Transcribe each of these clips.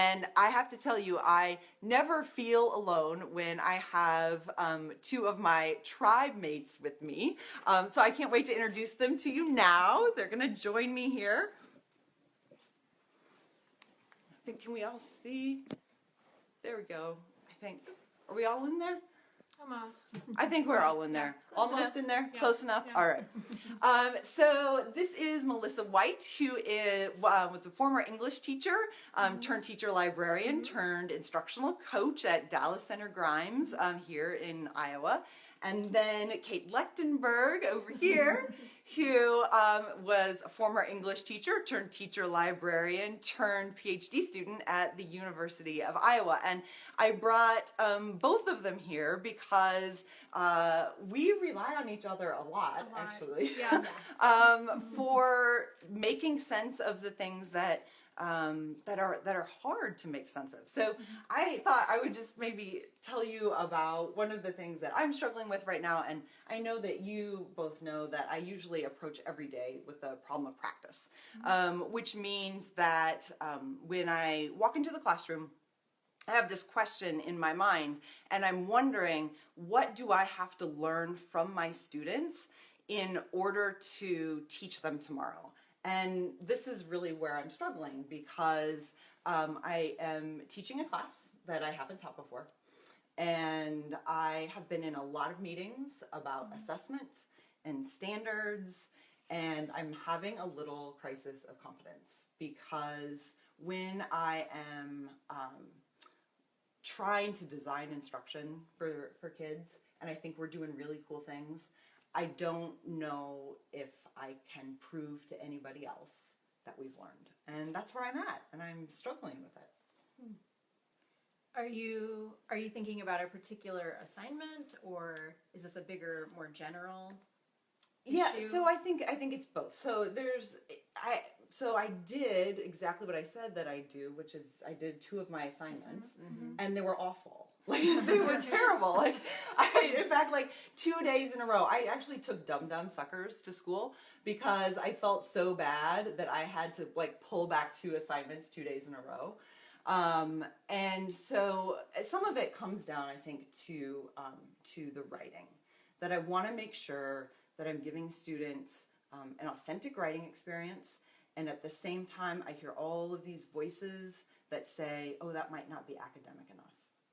And I have to tell you, I never feel alone when I have two of my tribe mates with me. So I can't wait to introduce them to you now. They're going to join me here. I think, can we all see? There we go, I think. Are we all in there? Almost. I think we're all in there. Yeah, Almost enough. in there? Yeah. Close enough? Yeah. All right. So this is Melissa White, who was a former English teacher, turned teacher librarian, turned instructional coach at Dallas Center Grimes here in Iowa. And then Kate Lechtenberg over here, who was a former English teacher, turned teacher librarian, turned PhD student at the University of Iowa. And I brought both of them here because we rely on each other a lot. Actually, Yeah. for making sense of the things that that are hard to make sense of. So I thought I would just maybe tell you about one of the things that I'm struggling with right now, and I know that you both know that I usually approach every day with the problem of practice, which means that when I walk into the classroom, I have this question in my mind, and I'm wondering, what do I have to learn from my students in order to teach them tomorrow? And this is really where I'm struggling because I am teaching a class that I haven't taught before. And I have been in a lot of meetings about assessment and standards, and I'm having a little crisis of confidence because when I am trying to design instruction for kids, and I think we're doing really cool things, I don't know if I can prove to anybody else that we've learned. And that's where I'm at, and I'm struggling with it. Are you thinking about a particular assignment, or is this a bigger, more general Yeah, issue? so I think it's both. So I did exactly what I said that I do, which is I did two of my assignments, and they were awful. Like, they were terrible. Like, in fact, like 2 days in a row, I actually took Dum Dum Suckers to school because I felt so bad that I had to like pull back 2 assignments 2 days in a row. And so some of it comes down, I think, to the writing, that I want to make sure that I'm giving students an authentic writing experience. And at the same time, I hear all of these voices that say, oh, that might not be academic enough.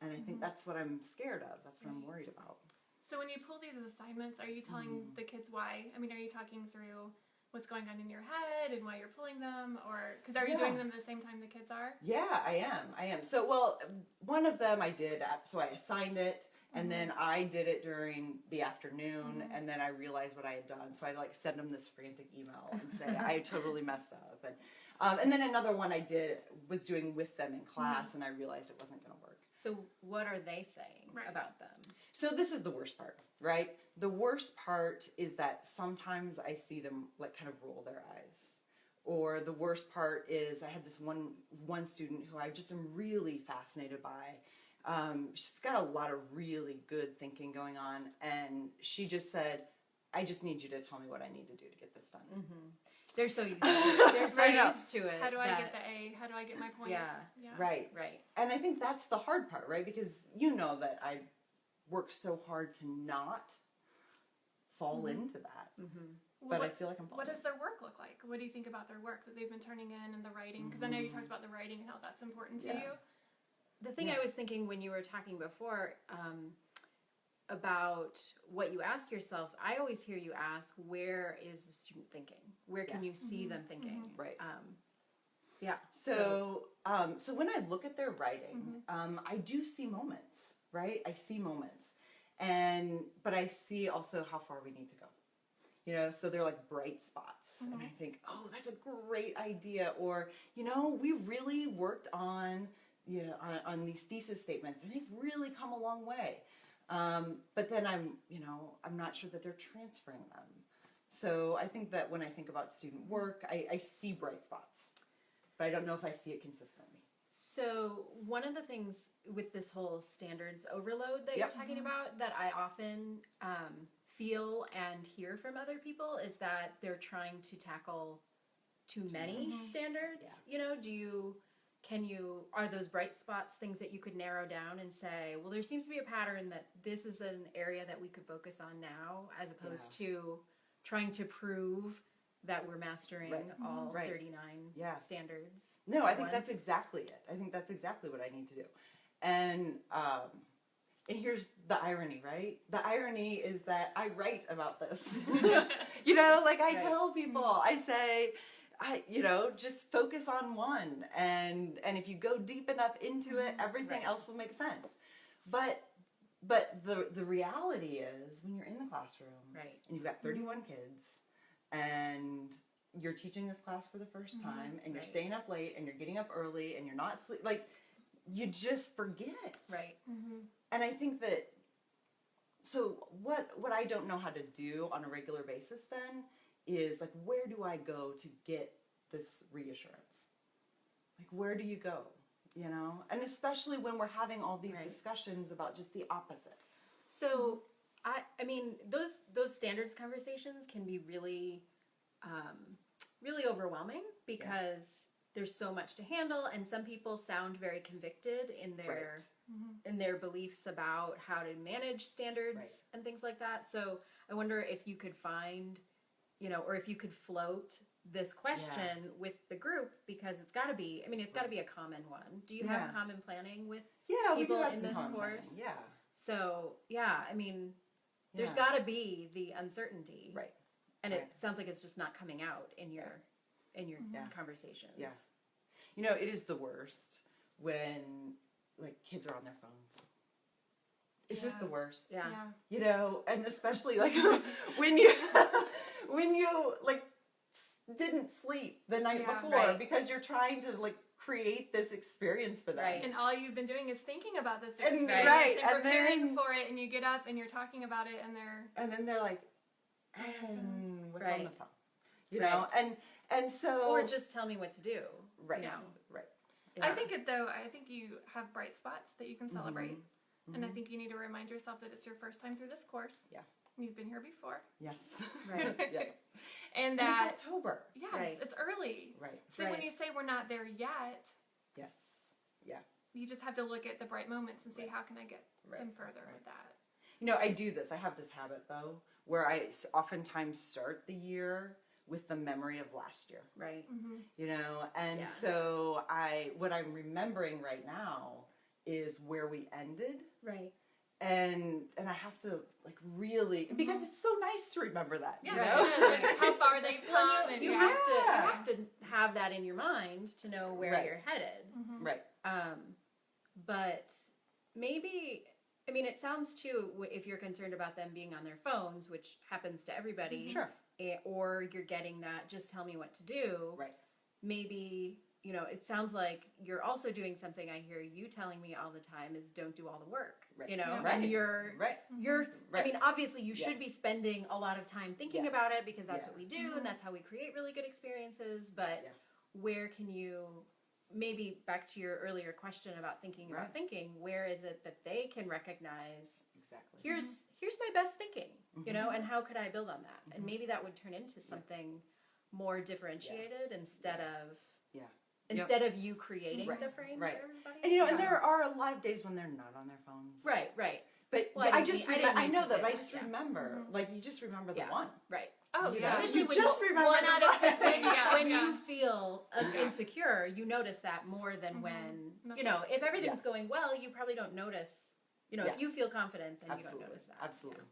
And I think that's what I'm scared of. That's what I'm worried about. So when you pull these assignments, are you telling the kids why? I mean, are you talking through what's going on in your head and why you're pulling them? Or, because are you doing them at the same time the kids are? Yeah, I am. So, well, one of them I did, so I assigned it, and then I did it during the afternoon, and then I realized what I had done. So I like send them this frantic email and say, I totally messed up. And then another one I was doing with them in class, and I realized it wasn't going to work. So what are they saying about them? So this is the worst part, right? The worst part is that sometimes I see them like kind of roll their eyes. Or the worst part is I had this one student who I just am really fascinated by. She's got a lot of really good thinking going on, and she just said, I just need you to tell me what I need to do to get this done. They're so used to it. They're so used to it. How do I get the A? How do I get my points? Yeah. Right. And I think that's the hard part, right? Because you know that I worked so hard to not fall into that. But I feel like I'm falling. What does their work look like? What do you think about their work that they've been turning in and the writing? Because I know you talked about the writing and how that's important to you. The thing I was thinking when you were talking before about what you ask yourself, I always hear you ask, where is the student thinking? Where can you see them thinking? Right. Yeah. So when I look at their writing, I do see moments, right? I see moments. But I see also how far we need to go. You know, so they're like bright spots. And I think, oh, that's a great idea. Or, you know, we really worked on on these thesis statements, and they've really come a long way. But then I'm not sure that they're transferring them. So I think that when I think about student work, I see bright spots, but I don't know if I see it consistently. So one of the things with this whole standards overload that you're talking about that I often feel and hear from other people is that they're trying to tackle too many standards. You know, do are those bright spots things that you could narrow down and say, well, there seems to be a pattern that this is an area that we could focus on now, as opposed to trying to prove that we're mastering all 39 standards. No, I think that's exactly it. I think that's exactly what I need to do. And here's the irony, right? The irony is that I write about this. You know, like I tell people, I say, just focus on one. And if you go deep enough into it, everything else will make sense. But the reality is when you're in the classroom and you've got 31 kids and you're teaching this class for the first time and you're staying up late and you're getting up early and you're not like you just forget. Right. And I think that, so what I don't know how to do on a regular basis then is like, where do I go to get this reassurance? Like, where do you go? You know? And especially when we're having all these discussions about just the opposite. So, I mean, those standards conversations can be really, really overwhelming because there's so much to handle, and some people sound very convicted in their beliefs about how to manage standards and things like that. So I wonder if you could find, or if you could float this question with the group, because it's got to be a common one. Do you have common planning with people in this course? Planning. Yeah. So, I mean, there's got to be the uncertainty. Right. And it sounds like it's just not coming out in your conversations. Yeah. It is the worst when like kids are on their phones. It's just the worst. Yeah. And especially like when you like didn't sleep the night before because you're trying to like create this experience for them. Right. And all you've been doing is thinking about this experience and preparing for it, and you get up and you're talking about it, and then they're like, and what's on the phone? You know, and so, or just tell me what to do. Right. Right. Yeah. I think you have bright spots that you can celebrate. And I think you need to remind yourself that it's your first time through this course. Yeah. You've been here before. Yes. Right. Yes. And that it's October. Yes, it's early. Right. So when you say we're not there yet, yes. Yeah. You just have to look at the bright moments and see how can I get them further with that. I do this. I have this habit though, where I oftentimes start the year with the memory of last year. Right. And so what I'm remembering right now is where we ended. Right. And I have to like really, because it's so nice to remember that. Yeah. Like how far they've come. You have to have that in your mind to know where you're headed. Right. But maybe, I mean, it sounds too, if you're concerned about them being on their phones, which happens to everybody. Sure. Or you're getting that, just tell me what to do. Right. Maybe, it sounds like you're also doing something I hear you telling me all the time is don't do all the work. Right. And you're, I mean, obviously you should be spending a lot of time thinking about it because that's what we do and that's how we create really good experiences. But where can you, maybe back to your earlier question about thinking about thinking, where is it that they can recognize here's my best thinking, and how could I build on that? And maybe that would turn into something more differentiated instead of you creating the frame for everybody. And there are a lot of days when they're not on their phones. Right. But I know that, but I just remember, like you just remember the one. Right. Oh, Especially you when just remember one out of 50. When you feel insecure, you notice that more than when, if everything's going well, you probably don't notice. If you feel confident, then you don't notice that. Absolutely.